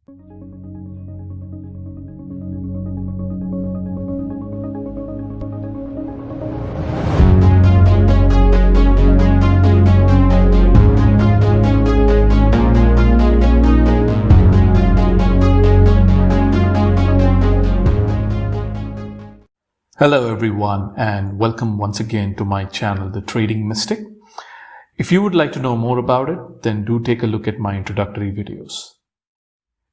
Hello everyone, and welcome once again to my channel, The Trading Mystic. If you would like to know more about it, then do take a look at my introductory videos.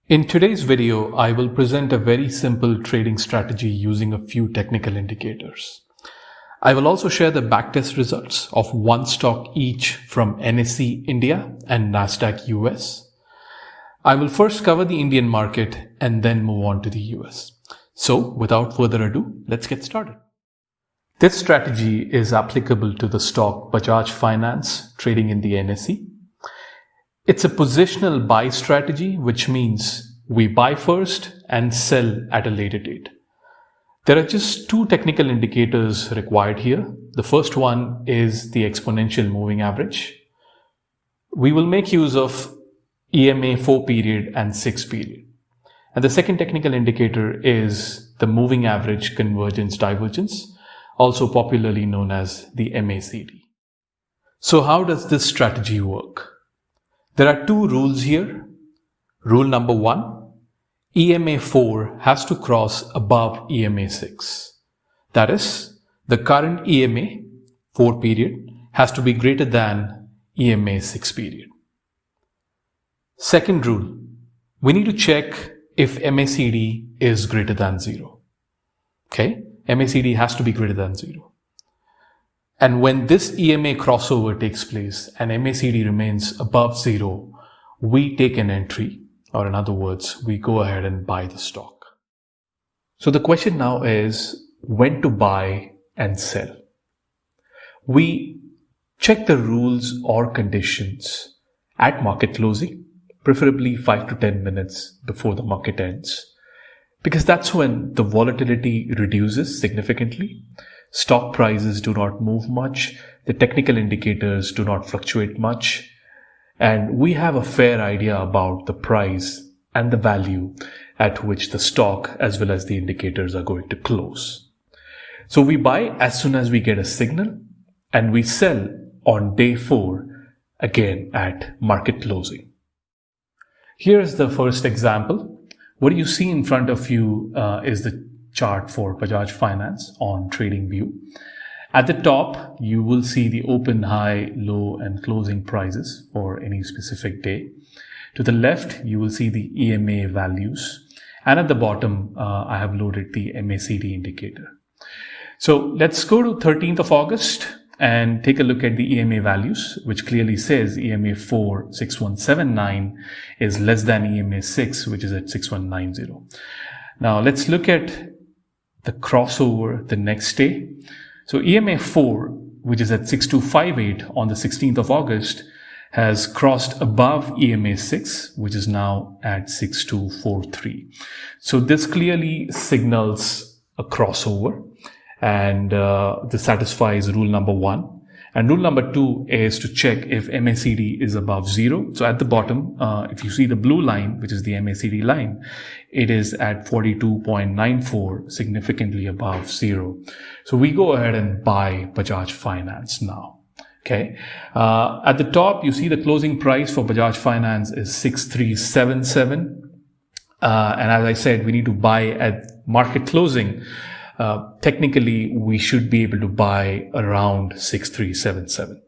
In today's video, I will present a very simple trading strategy using a few technical indicators. I will also share the backtest results of one stock each from NSE India and NASDAQ US. I will first cover the Indian market and then move on to the US. So, without further ado, let's get started. This strategy is applicable to the stock Bajaj Finance trading in the NSE. It's a positional buy strategy, which means we buy first and sell at a later date. There are just two technical indicators required here. The first one is the exponential moving average. We will make use of EMA 4 period and 6 period. And the second technical indicator is the moving average convergence divergence, also popularly known as the MACD. So how does this strategy work? There are two rules here. Rule number 1, EMA 4 has to cross above EMA 6. That is, the current EMA 4 period has to be greater than EMA 6 period. Second rule, we need to check if MACD is greater than 0. Okay, MACD has to be greater than 0. And when this EMA crossover takes place and MACD remains above 0, we take an entry, or in other words, we go ahead and buy the stock. So the question now is when to buy and sell. We check the rules or conditions at market closing, preferably 5 to 10 minutes before the market ends, because that's when the volatility reduces significantly. Stock prices do not move much, the technical indicators do not fluctuate much, and we have a fair idea about the price and the value at which the stock as well as the indicators are going to close. So we buy as soon as we get a signal, and we sell on day 4 again at market closing. Here's the first example. What you see in front of you is the chart for Bajaj Finance on TradingView. At the top, you will see the open, high, low, and closing prices for any specific day. To the left, you will see the EMA values. And at the bottom, I have loaded the MACD indicator. So let's go to 13th of August and take a look at the EMA values, which clearly says EMA 4 6179 is less than EMA 6, which is at 6190. Now let's look at the crossover the next day. So EMA 4, which is at 6258 on the 16th of August, has crossed above EMA 6, which is now at 6243. So this clearly signals a crossover. And this satisfies rule number 1. And rule number 2 is to check if MACD is above 0. So at the bottom, if you see the blue line, which is the MACD line, it is at 42.94, significantly above 0. So we go ahead and buy Bajaj Finance now. Okay. At the top, you see the closing price for Bajaj Finance is 6377. And as I said, we need to buy at market closing. Technically, we should be able to buy around 6377.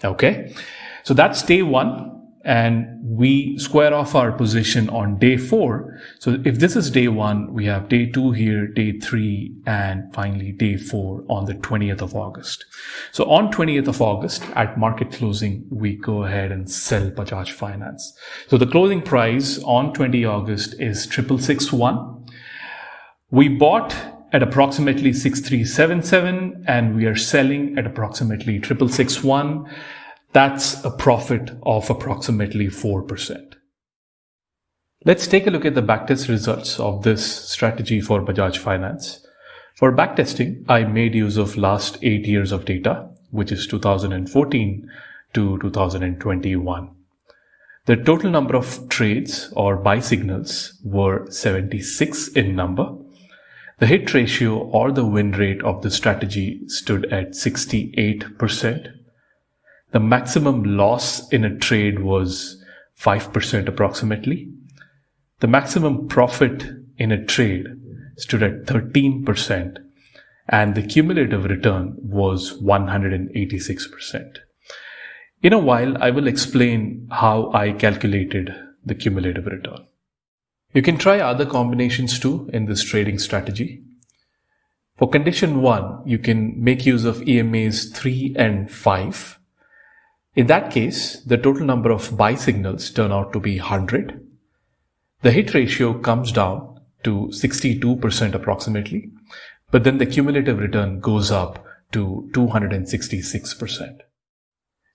Okay. So that's day 1. And we square off our position on day 4. So if this is day 1, we have day 2 here, day 3, and finally day 4 on the 20th of August. So on 20th of August at market closing, we go ahead and sell Bajaj Finance. So the closing price on 20 August is 6661. We bought at approximately 6377 and we are selling at approximately 6661. That's a profit of approximately 4%. Let's take a look at the backtest results of this strategy for Bajaj Finance. For backtesting, I made use of last 8 years of data, which is 2014 to 2021. The total number of trades or buy signals were 76 in number. The hit ratio or the win rate of the strategy stood at 68%. The maximum loss in a trade was 5% approximately. The maximum profit in a trade stood at 13%, and the cumulative return was 186%. In a while, I will explain how I calculated the cumulative return. You can try other combinations too in this trading strategy. For condition 1, you can make use of EMAs 3 and 5. In that case, the total number of buy signals turn out to be 100. The hit ratio comes down to 62% approximately, but then the cumulative return goes up to 266%.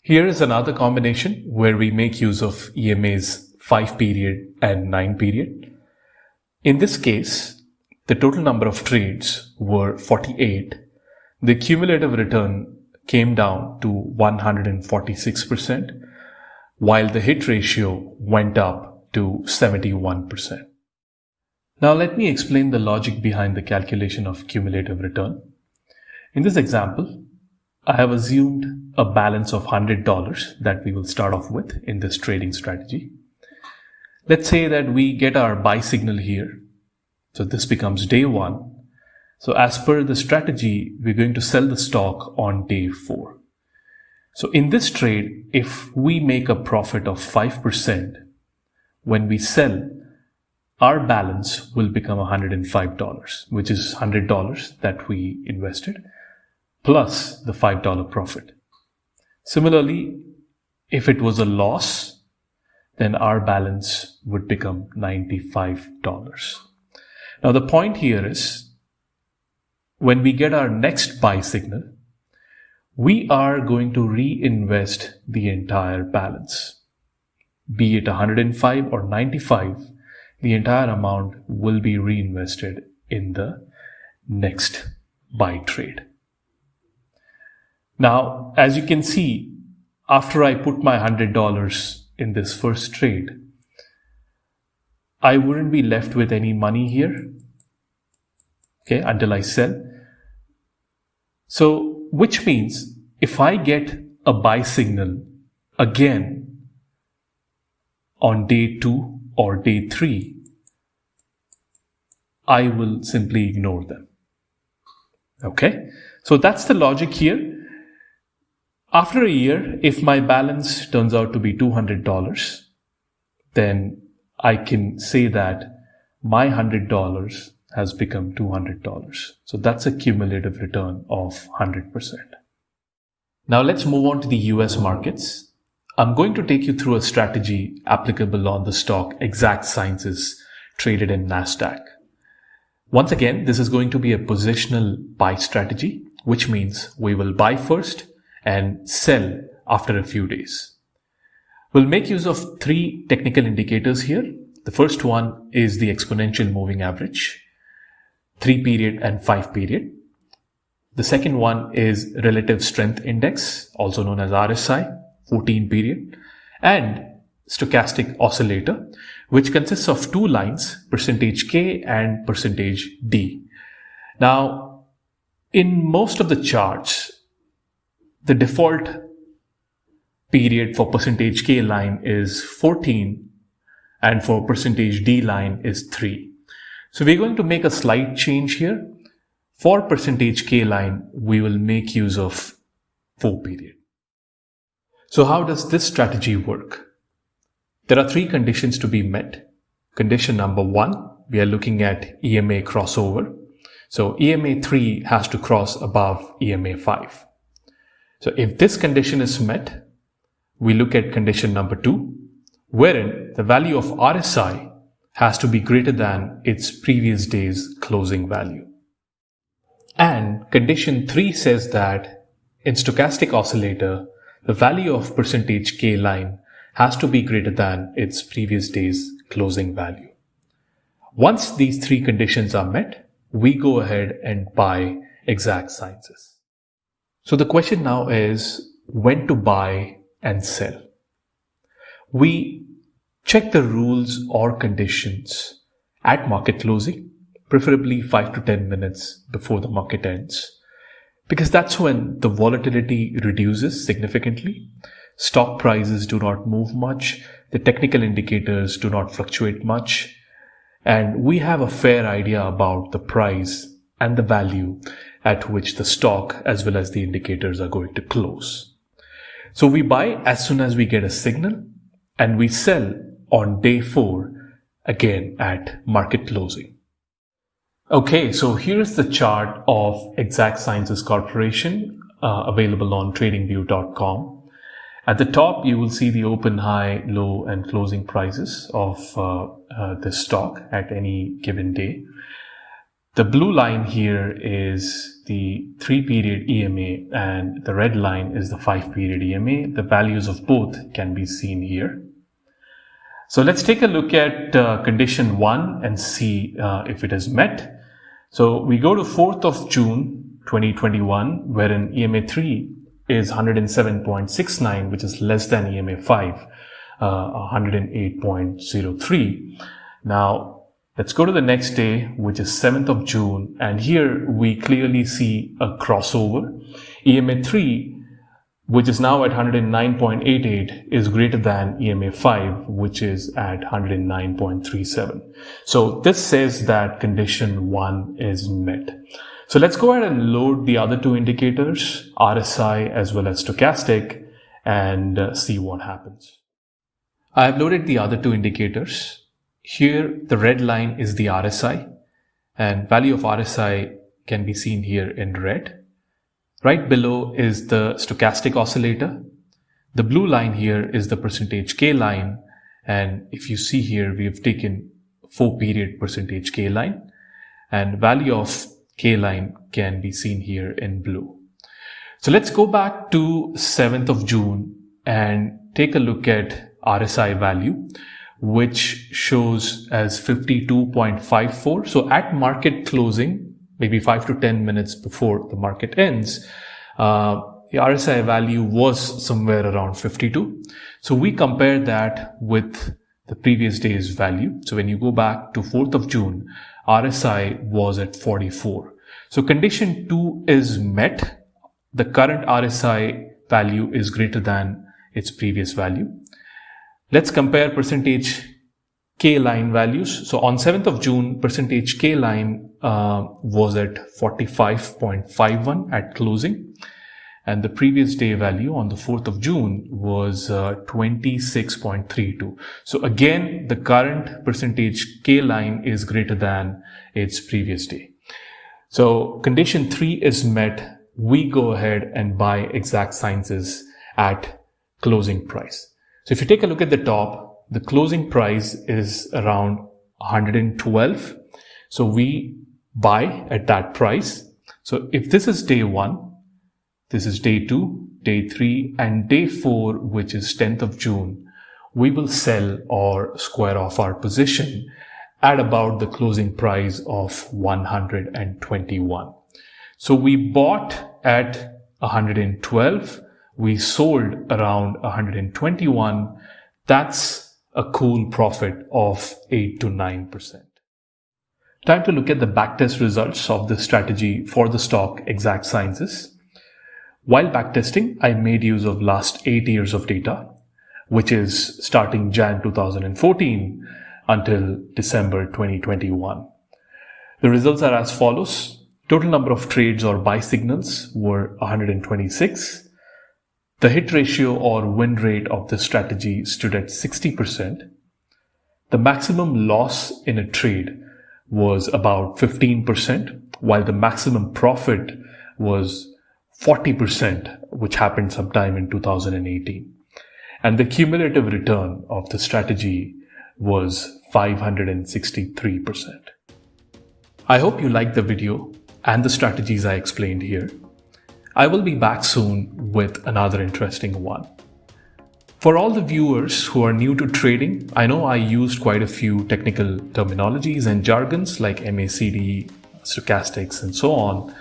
Here is another combination where we make use of EMAs 5 period and 9 period. In this case, the total number of trades were 48. The cumulative return came down to 146%, while the hit ratio went up to 71%. Now let me explain the logic behind the calculation of cumulative return. In this example, I have assumed a balance of $100 that we will start off with in this trading strategy. Let's say that we get our buy signal here. So this becomes day 1. So as per the strategy, we're going to sell the stock on day 4. So in this trade, if we make a profit of 5%, when we sell, our balance will become $105, which is $100 that we invested, plus the $5 profit. Similarly, if it was a loss, then our balance would become $95. Now the point here is, when we get our next buy signal, we are going to reinvest the entire balance. Be it 105 or 95, the entire amount will be reinvested in the next buy trade. Now, as you can see, after I put my $100 in this first trade, I wouldn't be left with any money here, okay, until I sell. So, which means if I get a buy signal again on day 2 or day 3, I will simply ignore them. Okay, so that's the logic here. After a year, if my balance turns out to be $200, then I can say that my $100 has become $200. So that's a cumulative return of 100%. Now let's move on to the US markets. I'm going to take you through a strategy applicable on the stock Exact Sciences traded in NASDAQ. Once again, this is going to be a positional buy strategy, which means we will buy first and sell after a few days. We'll make use of 3 technical indicators here. The first one is the exponential moving average, 3 period and 5 period. The second one is relative strength index, also known as RSI, 14 period, and stochastic oscillator, which consists of 2 lines, %K and %D. Now, in most of the charts, the default period for %K line is 14 and for %D line is 3. So we're going to make a slight change here. For %K line, we will make use of 4 period. So how does this strategy work? There are 3 conditions to be met. Condition number 1, we are looking at EMA crossover. So EMA 3 has to cross above EMA 5. So if this condition is met, we look at condition number 2, wherein the value of RSI has to be greater than its previous day's closing value. And condition 3 says that in stochastic oscillator, the value of %K line has to be greater than its previous day's closing value. Once these 3 conditions are met, we go ahead and buy Exact Sciences. So the question now is when to buy and sell. We check the rules or conditions at market closing, preferably 5 to 10 minutes before the market ends, because that's when the volatility reduces significantly. Stock prices do not move much, the technical indicators do not fluctuate much, and we have a fair idea about the price and the value at which the stock as well as the indicators are going to close. So we buy as soon as we get a signal, and we sell on day 4 again at market closing. Okay, so here's the chart of Exact Sciences Corporation available on tradingview.com. At the top, you will see the open, high, low, and closing prices of this stock at any given day. The blue line here is the 3-period EMA and the red line is the 5-period EMA. The values of both can be seen here. So let's take a look at condition 1 and see if it is met. So we go to 4th of June 2021, wherein EMA 3 is 107.69, which is less than EMA 5, 108.03. Now, let's go to the next day, which is 7th of June, and here we clearly see a crossover. EMA 3, which is now at 109.88, is greater than EMA 5, which is at 109.37. So this says that condition 1 is met. So let's go ahead and load the other two indicators, RSI as well as Stochastic, and see what happens. I have loaded the other two indicators. Here, the red line is the RSI, and value of RSI can be seen here in red. Right below is the stochastic oscillator. The blue line here is the percentage K line, and if you see here, we have taken 4-period percentage K line, and value of K line can be seen here in blue. So let's go back to 7th of June and take a look at RSI value, which shows as 52.54. So at market closing, maybe 5 to 10 minutes before the market ends, the RSI value was somewhere around 52. So we compare that with the previous day's value. So when you go back to 4th of June, RSI was at 44. So condition 2 is met. The current RSI value is greater than its previous value. Let's compare percentage K line values. So on 7th of June, percentage K line was at 45.51 at closing. And the previous day value on the 4th of June was 26.32. So again, the current percentage K line is greater than its previous day. So condition 3 is met. We go ahead and buy Exact Sciences at closing price. So if you take a look at the top, the closing price is around 112. So we buy at that price. So if this is day 1, this is day 2, day 3, and day 4, which is 10th of June, we will sell or square off our position at about the closing price of 121. So we bought at 112. We sold around 121. That's a cool profit of 8 to 9%. Time to look at the backtest results of this strategy for the stock Exact Sciences. While backtesting, I made use of last 8 years of data, which is starting Jan 2014 until December 2021. The results are as follows. Total number of trades or buy signals were 126. The hit ratio or win rate of the strategy stood at 60%. The maximum loss in a trade was about 15%, while the maximum profit was 40%, which happened sometime in 2018. And the cumulative return of the strategy was 563%. I hope you liked the video and the strategies I explained here. I will be back soon with another interesting one. For all the viewers who are new to trading, I know I used quite a few technical terminologies and jargons like MACD, stochastics, and so on.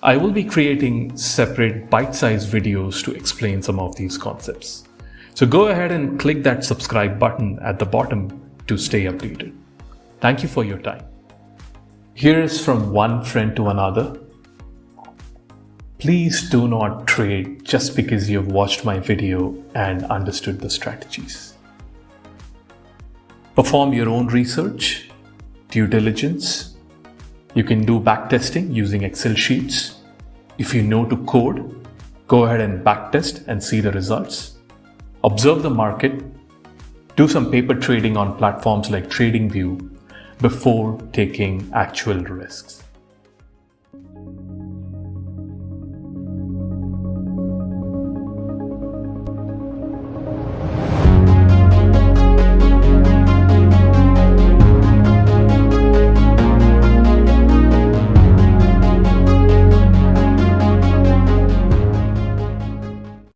I will be creating separate bite-sized videos to explain some of these concepts. So go ahead and click that subscribe button at the bottom to stay updated. Thank you for your time. Here is from one friend to another. Please do not trade just because you've watched my video and understood the strategies. Perform your own research, due diligence. You can do backtesting using Excel sheets. If you know to code, go ahead and backtest and see the results. Observe the market. Do some paper trading on platforms like TradingView before taking actual risks.